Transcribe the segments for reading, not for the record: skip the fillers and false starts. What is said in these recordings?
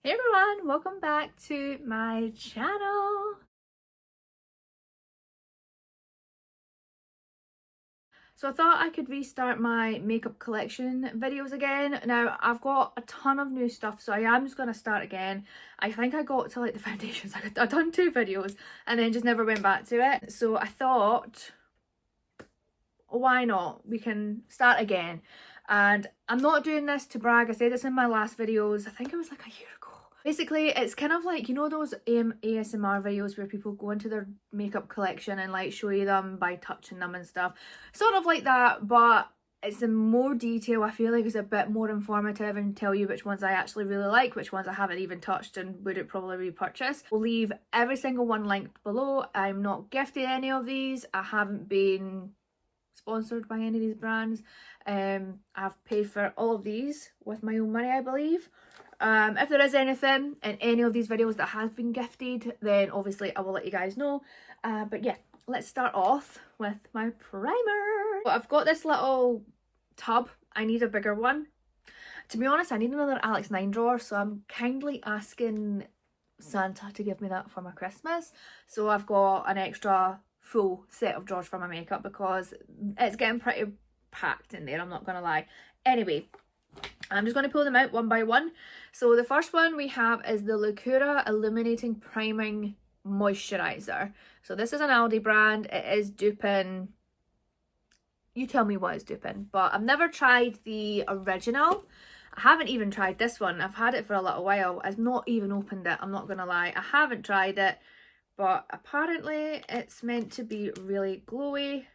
Hey everyone, welcome back to my channel. So I thought I could restart my makeup collection videos again. Now I've got a ton of new stuff, so I am just going to start again. I think I got to like the foundations. I've done 2 videos and then just never went back to it. So I thought, why not? We can start again. And I'm not doing this to brag. I said this in my last videos. I think it was like a year ago. Basically, it's kind of like, you know those ASMR videos where people go into their makeup collection and like show you them by touching them and stuff. Sort of like that, but it's in more detail. I feel like it's a bit more informative and tell you which ones I actually really like, which ones I haven't even touched and wouldn't probably repurchase. We'll leave every single one linked below. I'm not gifted any of these. I haven't been sponsored by any of these brands. I've paid for all of these with my own money, I believe. If there is anything in any of these videos that has been gifted, then obviously I will let you guys know. But yeah, let's start off with my primer. So I've got this little tub. I need a bigger one. To be honest, I need another Alex 9 drawer, so I'm kindly asking Santa to give me that for my Christmas. So I've got an extra full set of drawers for my makeup because it's getting pretty packed in there, I'm not gonna lie. Anyway, I'm just going to pull them out one by one. So the first one we have is the Lacura Illuminating Priming Moisturizer. So this is an Aldi brand. It is duping, you tell me what it's duping, but I've never tried the original. I haven't even tried this one. I've had it for a little while. I've not even opened it, I'm not going to lie. I haven't tried it, but apparently it's meant to be really glowy.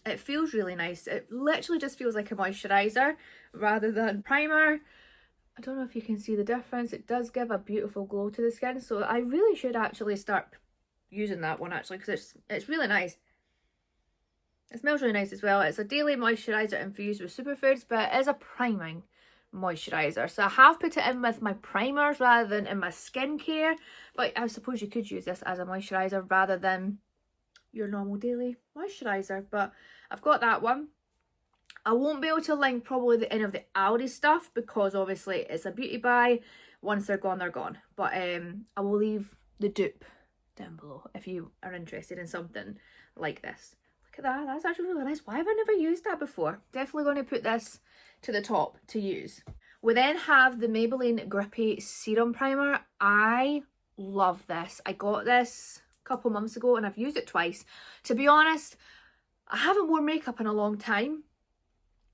It feels really nice. It literally just feels like a moisturizer rather than primer. I don't know if you can see the difference. It does give a beautiful glow to the skin, so I really should actually start using that one actually, because it's really nice. It smells really nice as well. It's a daily moisturizer infused with superfoods, but it is a priming moisturizer. So I have put it in with my primers rather than in my skincare, but I suppose you could use this as a moisturizer rather than your normal daily moisturizer. But I've got that one. I won't be able to link probably any of the Aldi stuff because obviously it's a beauty buy. Once they're gone, they're gone. But I will leave the dupe down below if you are interested in something like this. Look at that, that's actually really nice. Why have I never used that before? Definitely going to put this to the top to use. We then have the Maybelline Grippy Serum Primer. I love this. I got this couple months ago and I've used it twice. To be honest, I haven't worn makeup in a long time,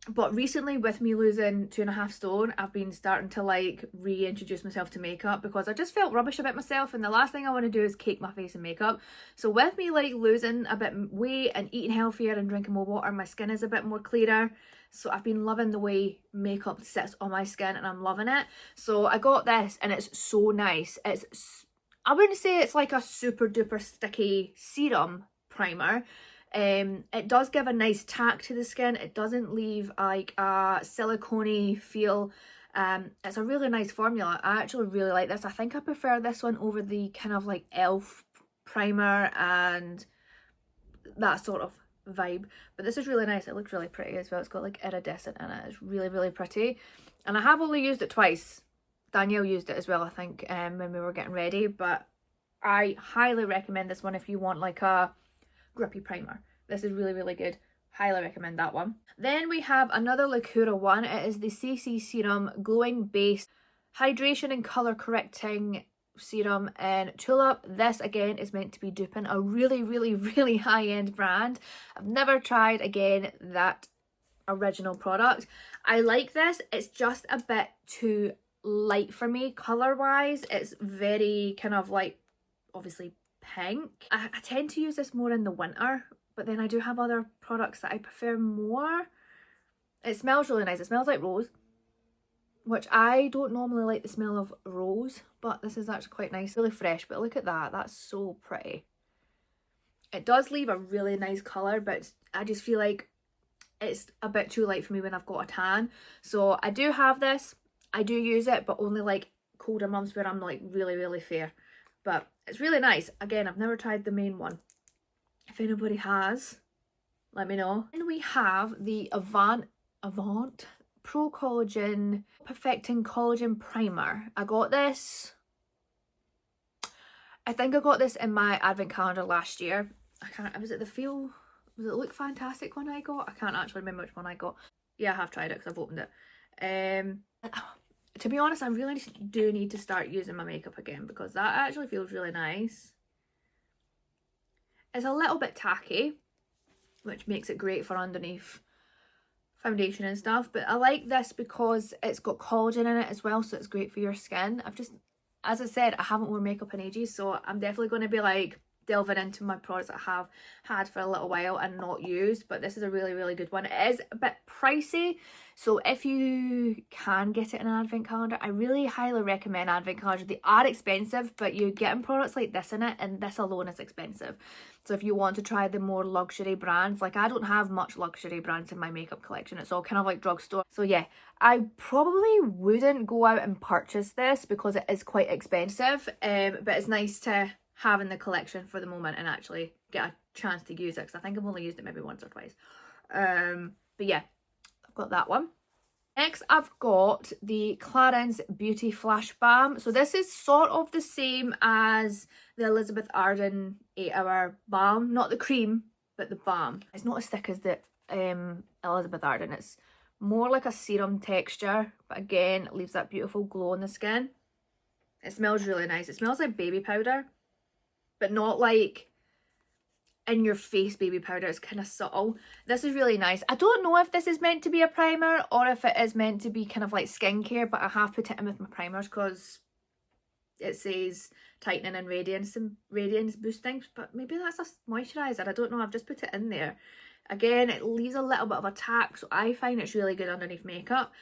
but recently with me losing 2.5 stone, I've been starting to like reintroduce myself to makeup because I just felt rubbish about myself, and the last thing I want to do is cake my face in makeup. So with me like losing a bit of weight and eating healthier and drinking more water, my skin is a bit more clearer. So I've been loving the way makeup sits on my skin and I'm loving it. So I got this and it's so nice. I wouldn't say it's like a super duper sticky serum primer. It does give a nice tack to the skin. It doesn't leave like a silicone-y feel. It's a really nice formula. I actually really like this. I think I prefer this one over the kind of like elf primer and that sort of vibe. But this is really nice. It looks really pretty as well. It's got like iridescent in it. It's really, really pretty. And I have only used it twice. Danielle used it as well, I think, when we were getting ready, but I highly recommend this one if you want like a grippy primer. This is really, really good. Highly recommend that one. Then we have another Lacura one. It is the CC Serum Glowing Base Hydration and Colour Correcting Serum in Tulip. This again is meant to be duping a really, really, really high-end brand. I've never tried again that original product. I like this. It's just a bit too light for me color wise. It's very kind of like obviously pink. I tend to use this more in the winter, but then I do have other products that I prefer more. It smells really nice. It smells like rose, which I don't normally like the smell of rose, but this is actually quite nice, really fresh. But look at that, that's so pretty. It does leave a really nice color, but I just feel like it's a bit too light for me when I've got a tan. So I do have this. I do use it, but only like colder months where I'm like really, really fair. But it's really nice. Again, I've never tried the main one. If anybody has, let me know. And we have the Avant Pro Collagen Perfecting Collagen Primer. I got this, I think I got this in my advent calendar last year. I can't, was it the Look Fantastic one I got? I can't actually remember which one I got. Yeah, I have tried it because I've opened it. To be honest, I really do need to start using my makeup again because that actually feels really nice. It's a little bit tacky, which makes it great for underneath foundation and stuff, but I like this because it's got collagen in it as well, so it's great for your skin. As I said, I haven't worn makeup in ages, so I'm definitely going to be like delving into my products that I have had for a little while and not used, but this is a really, really good one. It is a bit pricey, so if you can get it in an advent calendar, I really highly recommend advent calendars. They are expensive, but you're getting products like this in it, and this alone is expensive. So if you want to try the more luxury brands, like I don't have much luxury brands in my makeup collection, it's all kind of like drugstore. So yeah, I probably wouldn't go out and purchase this because it is quite expensive, but it's nice to have in the collection for the moment and actually get a chance to use it, because I think I've only used it maybe once or twice. But yeah, I've got that one. Next, I've got the Clarins Beauty Flash Balm. So this is sort of the same as the Elizabeth Arden 8-Hour Balm. Not the cream, but the balm. It's not as thick as the Elizabeth Arden. It's more like a serum texture, but again, it leaves that beautiful glow on the skin. It smells really nice. It smells like baby powder, but not like in your face baby powder. It's kind of subtle. This is really nice. I don't know if this is meant to be a primer or if it is meant to be kind of like skincare, but I have put it in with my primers because it says tightening and radiance boosting, but maybe that's a moisturizer. I don't know. I've just put it in there. Again, it leaves a little bit of a tack, so I find it's really good underneath makeup.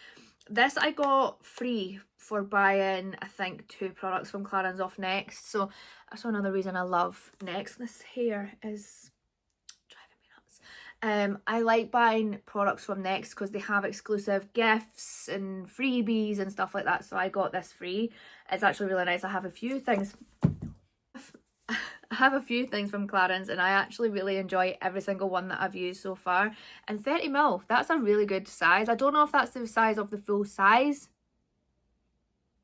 This I got free for buying, I think, 2 products from Clarins off Next. So that's another reason I love Next. This hair is driving me nuts. I like buying products from Next because they have exclusive gifts and freebies and stuff like that. So I got this free. It's actually really nice. I have a few things from Clarins, and I actually really enjoy every single one that I've used so far. And 30ml, that's a really good size. I don't know if that's the size of the full size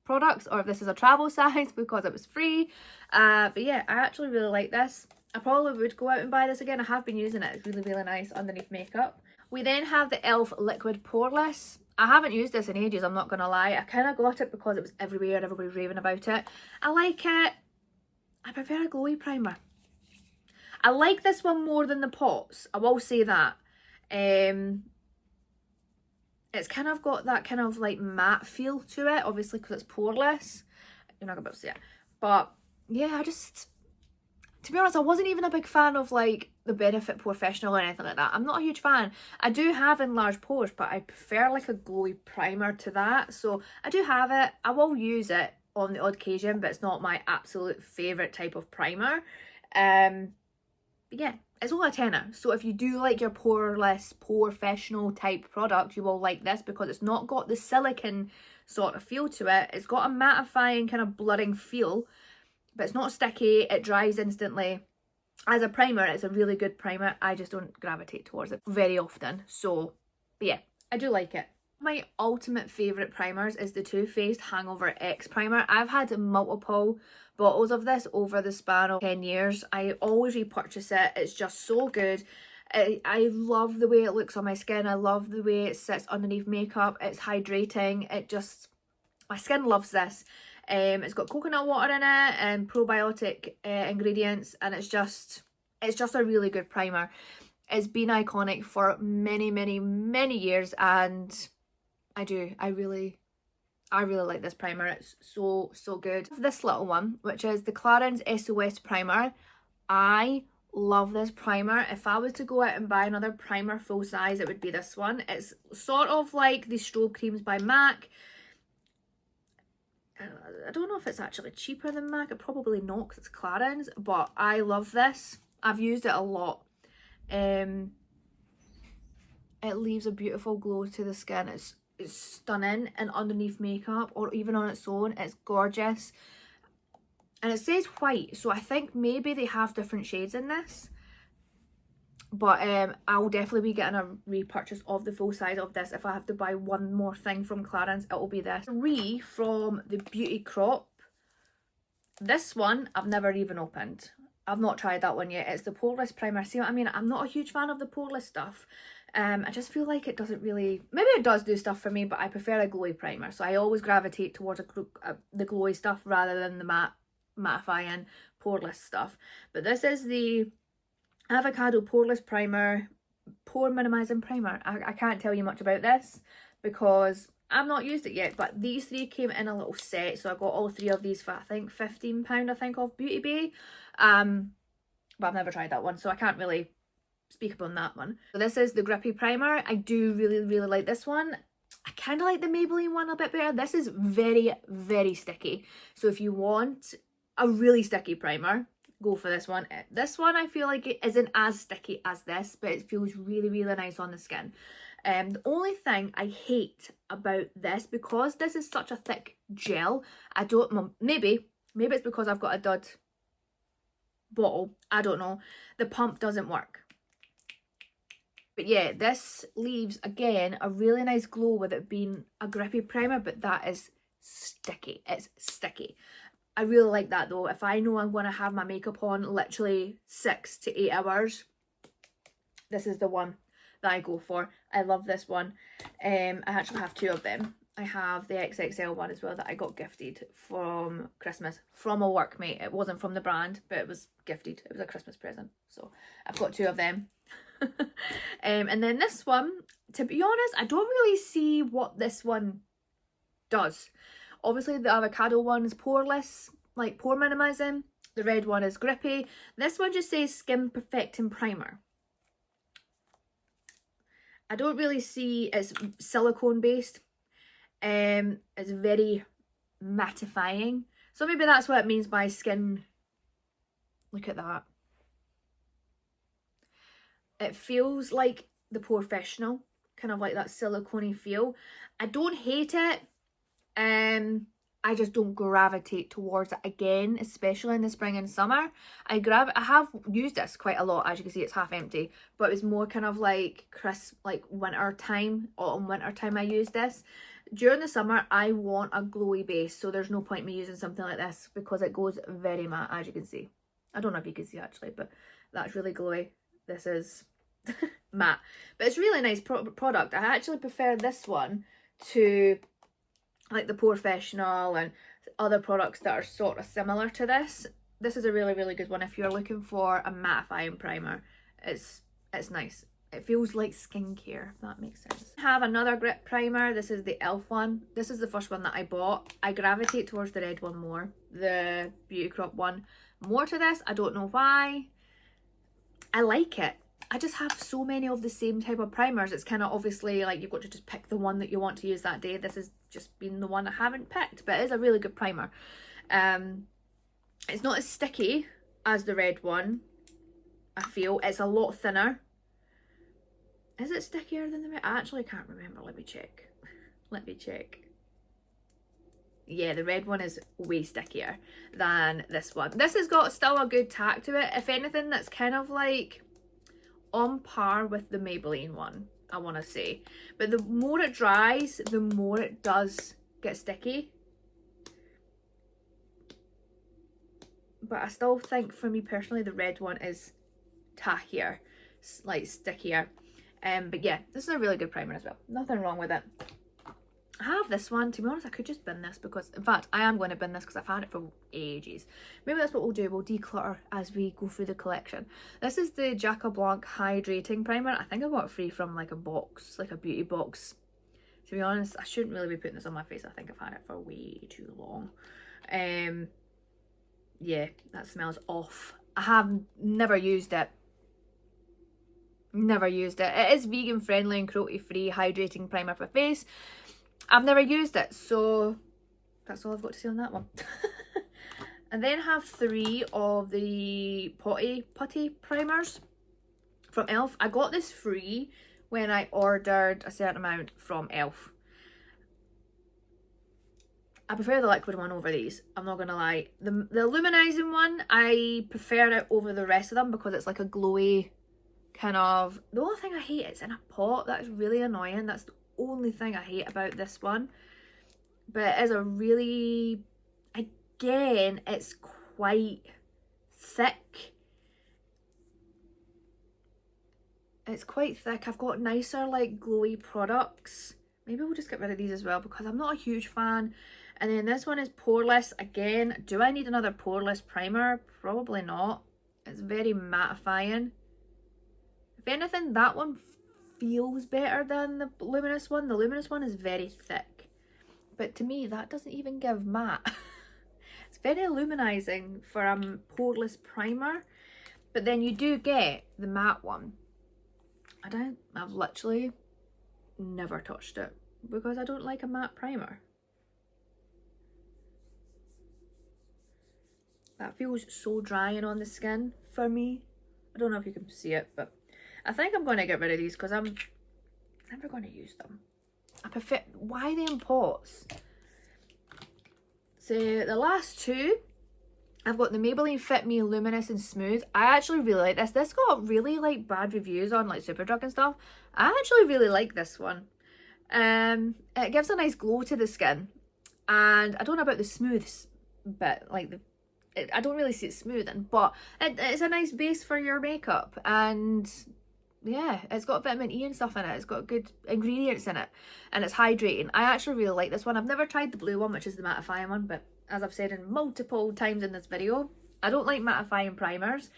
products or if this is a travel size because it was free. But yeah, I actually really like this. I probably would go out and buy this again. I have been using it. It's really, really nice underneath makeup. We then have the e.l.f. Liquid Poreless. I haven't used this in ages, I'm not going to lie. I kind of got it because it was everywhere and everybody was raving about it. I like it. I prefer a glowy primer. I like this one more than the pots, I will say that. It's kind of got that kind of like matte feel to it, obviously because it's poreless. You're not going to be able to see it. But yeah, to be honest, I wasn't even a big fan of like the Benefit Professional or anything like that. I'm not a huge fan. I do have enlarged pores, but I prefer like a glowy primer to that. So I do have it. I will use it on the odd occasion, but it's not my absolute favourite type of primer. But yeah, it's only a tenner. So if you do like your poreless, professional type product, you will like this because it's not got the silicone sort of feel to it. It's got a mattifying kind of blurring feel, but it's not sticky. It dries instantly. As a primer, it's a really good primer. I just don't gravitate towards it very often. So, but yeah, I do like it. My ultimate favourite primers is the Too Faced Hangover X primer. I've had multiple bottles of this over the span of 10 years. I always repurchase it. It's just so good. I love the way it looks on my skin. I love the way it sits underneath makeup. It's hydrating. My skin loves this. It's got coconut water in it and probiotic ingredients, and it's just a really good primer. It's been iconic for many, many, many years, and I really like this primer. It's so good. This little one, which is the Clarins SOS primer. I love this primer. If I was to go out and buy another primer full size, it would be this one. It's sort of like the strobe creams by MAC. I don't know if it's actually cheaper than MAC. Probably not because it's Clarins, but I love this. I've used it a lot. It leaves a beautiful glow to the skin. It's stunning, and underneath makeup or even on its own, it's gorgeous. And it says white, so I think maybe they have different shades in this. But I'll definitely be getting a repurchase of the full size of this. If I have to buy one more thing from Clarins, it will be this. 3 from the Beauty Crop. This one I've never even opened. I've not tried that one yet. It's the poreless primer. See what I mean? I'm not a huge fan of the poreless stuff. I just feel like it doesn't really, maybe it does do stuff for me, but I prefer a glowy primer. So I always gravitate towards the glowy stuff rather than the mattifying poreless stuff. But this is the Avocado Poreless Primer, Pore Minimizing Primer. I can't tell you much about this because I've not used it yet, but these 3 came in a little set, so I got all 3 of these for I think £15 I think off Beauty Bay. But I've never tried that one, so I can't really speak upon that one. So this is the Grippy Primer. I do really like this one. I kind of like the Maybelline one a bit better. This is very sticky, so if you want a really sticky primer, go for this one. This one I feel like it isn't as sticky as this, but it feels really nice on the skin. The only thing I hate about this, because this is such a thick gel, I don't, maybe it's because I've got a dud bottle, I don't know, the pump doesn't work. But yeah, this leaves again a really nice glow with it being a grippy primer, but that is sticky. It's sticky. I really like that though. If I know I'm going to have my makeup on literally 6 to 8 hours, this is the one that I go for. I love this one. I actually have 2 of them. I have the XXL one as well that I got gifted from Christmas from a workmate. It wasn't from the brand, but it was gifted. It was a Christmas present. So I've got 2 of them. And then this one, to be honest, I don't really see what this one does. Obviously the avocado one is poreless, like pore minimizing. The red one is grippy. This one just says skin perfecting primer. I don't really see, it's silicone based. It's very mattifying. So maybe that's what it means by skin. Look at that. It feels like the Porefessional, kind of like that silicone-y feel. I don't hate it. I just don't gravitate towards it again, especially in the spring and summer. I have used this quite a lot. As you can see, it's half empty, but it was more kind of like crisp, like winter time, autumn winter time I used this. During the summer, I want a glowy base, so there's no point me using something like this because it goes very matte, as you can see. I don't know if you can see actually, but that's really glowy. This is matte, but it's really nice product. I actually prefer this one to like the Porefessional and other products that are sort of similar to this. This is a really good one if you're looking for a mattifying primer. It's nice. It feels like skincare, if that makes sense. I have another grip primer. This is the e.l.f. one. This is the first one that I bought. I gravitate towards the red one more, the Beauty Crop one more to this. I don't know why. I like it. I just have so many of the same type of primers. It's kind of obviously like you've got to just pick the one that you want to use that day. This has just been the one I haven't picked, but it is a really good primer. It's not as sticky as the red one, I feel. It's a lot thinner. Is it stickier than the red? I actually can't remember. Let me check. Let me check. Yeah, the red one is way stickier than this one. This has got still a good tack to it. If anything, that's kind of like on par with the Maybelline one, I want to say. But the more it dries, the more it does get sticky. But I still think, for me personally, the red one is tackier, like stickier. But yeah, this is a really good primer as well. Nothing wrong with it. I have this one. To be honest, I could just bin this because, in fact, I am going to bin this because I've had it for ages. Maybe that's what we'll do. We'll declutter as we go through the collection. This is the Jacques Blanc Hydrating Primer. I think I got it free from like a box, like a beauty box. To be honest, I shouldn't really be putting this on my face. I think I've had it for way too long. Yeah, that smells off. I have never used it. Never used it. It is vegan friendly and cruelty free hydrating primer for face. I've never used it, so that's all I've got to say on that one. And then have 3 of the putty primers from e.l.f. I got this free when I ordered a certain amount from e.l.f. I prefer the liquid one over these, I'm not gonna lie. The luminizing one, I prefer it over the rest of them because it's like a glowy kind of, the only thing I hate, it's in a pot. That's really annoying. That's the only thing I hate about this one. But it is a really, again, it's quite thick. It's quite thick. I've got nicer like glowy products. Maybe we'll just get rid of these as well because I'm not a huge fan. And then this one is poreless. Again, do I need another poreless primer? Probably not. It's very mattifying. If anything, that one feels better than the luminous one. The luminous one is very thick. But to me, that doesn't even give matte. It's very luminizing for a poreless primer. But then you do get the matte one. I've literally never touched it because I don't like a matte primer. That feels so drying on the skin for me. I don't know if you can see it, but I think I'm going to get rid of these because I'm never going to use them. I prefer, why are they in pots? So the last two, I've got the Maybelline Fit Me Luminous and Smooth. I actually really like this. This got really like bad reviews on like Superdrug and stuff. I actually really like this one. It gives a nice glow to the skin. And I don't know about the smooth bit, like I don't really see it smoothing, but it's a nice base for your makeup. And yeah, it's got vitamin E and stuff in it. It's got good ingredients in it. And it's hydrating. I actually really like this one. I've never tried the blue one, which is the mattifying one, but as I've said in multiple times in this video, I don't like mattifying primers.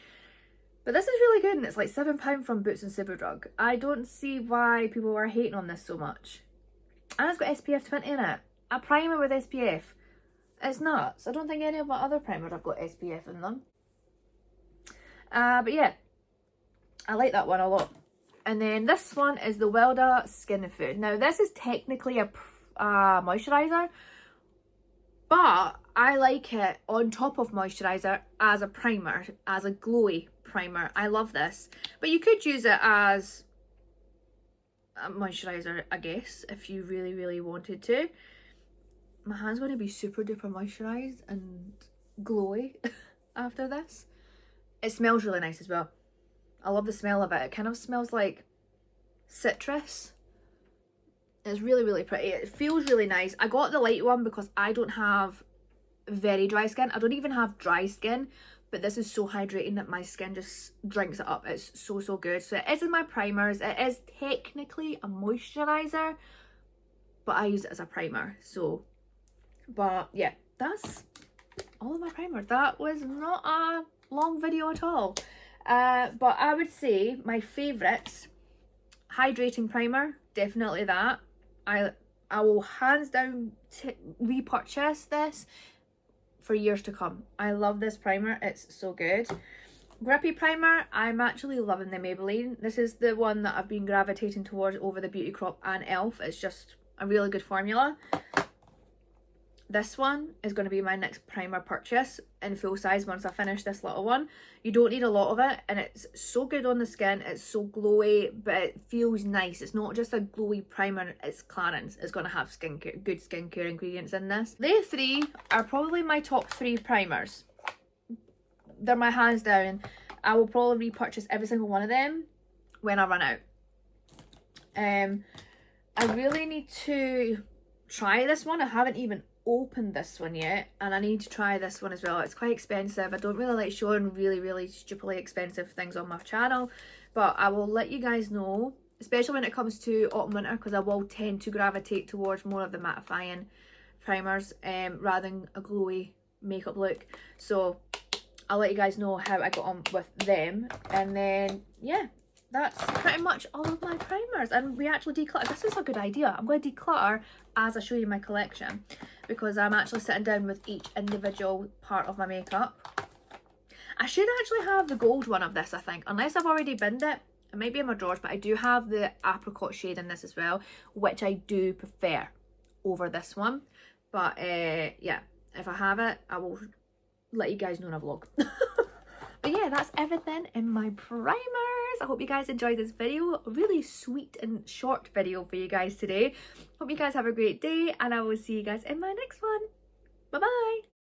But this is really good, and it's like £7 from Boots and Superdrug. I don't see why people are hating on this so much. And it's got SPF 20 in it. A primer with SPF. It's nuts. I don't think any of my other primers have got SPF in them. But yeah, I like that one a lot. And then this one is the Welda Skin Food. Now this is technically a moisturiser, but I like it on top of moisturiser as a primer, as a glowy primer. I love this. But you could use it as a moisturiser, I guess, if you really, really wanted to. My hand's going to be super duper moisturised and glowy after this. It smells really nice as well. I love the smell of it. It kind of smells like citrus. It's really, really pretty. It feels really nice. I got the light one because I don't have very dry skin. I don't even have dry skin, but this is so hydrating that my skin just drinks it up. It's so, so good. So it is in my primers. It is technically a moisturiser, but I use it as a primer. So, but yeah, that's all of my primers. That was not a long video at all. But I would say my favourites, hydrating primer, definitely that. I will hands down repurchase this for years to come. I love this primer. It's so good. Grippy primer, I'm actually loving the Maybelline. This is the one that I've been gravitating towards over the Beauty Crop and e.l.f. It's just a really good formula. This one is going to be my next primer purchase in full size once I finish this little one. You don't need a lot of it, and it's so good on the skin. It's so glowy, but it feels nice. It's not just a glowy primer, it's Clarins. It's going to have skincare, good skincare ingredients in this. They three are probably my top 3 primers. They're my hands down. I will probably repurchase every single one of them when I run out. I really need to try this one. I haven't even opened this one yet, and I need to try this one as well. It's quite expensive. I don't really like showing really stupidly expensive things on my channel, but I will let you guys know, especially when it comes to autumn winter, because I will tend to gravitate towards more of the mattifying primers rather than a glowy makeup look. So I'll let you guys know how I got on with them. And then yeah, that's pretty much all of my primers. And we actually declutter. This is a good idea. I'm going to declutter as I show you my collection, because I'm actually sitting down with each individual part of my makeup. I should actually have the gold one of this, I think, unless I've already binned it. It might be in my drawers, but I do have the apricot shade in this as well, which I do prefer over this one. But yeah, if I have it, I will let you guys know in a vlog. But yeah, that's everything in my primers. I hope you guys enjoyed this video. A really sweet and short video for you guys today. Hope you guys have a great day, and I will see you guys in my next one. Bye bye.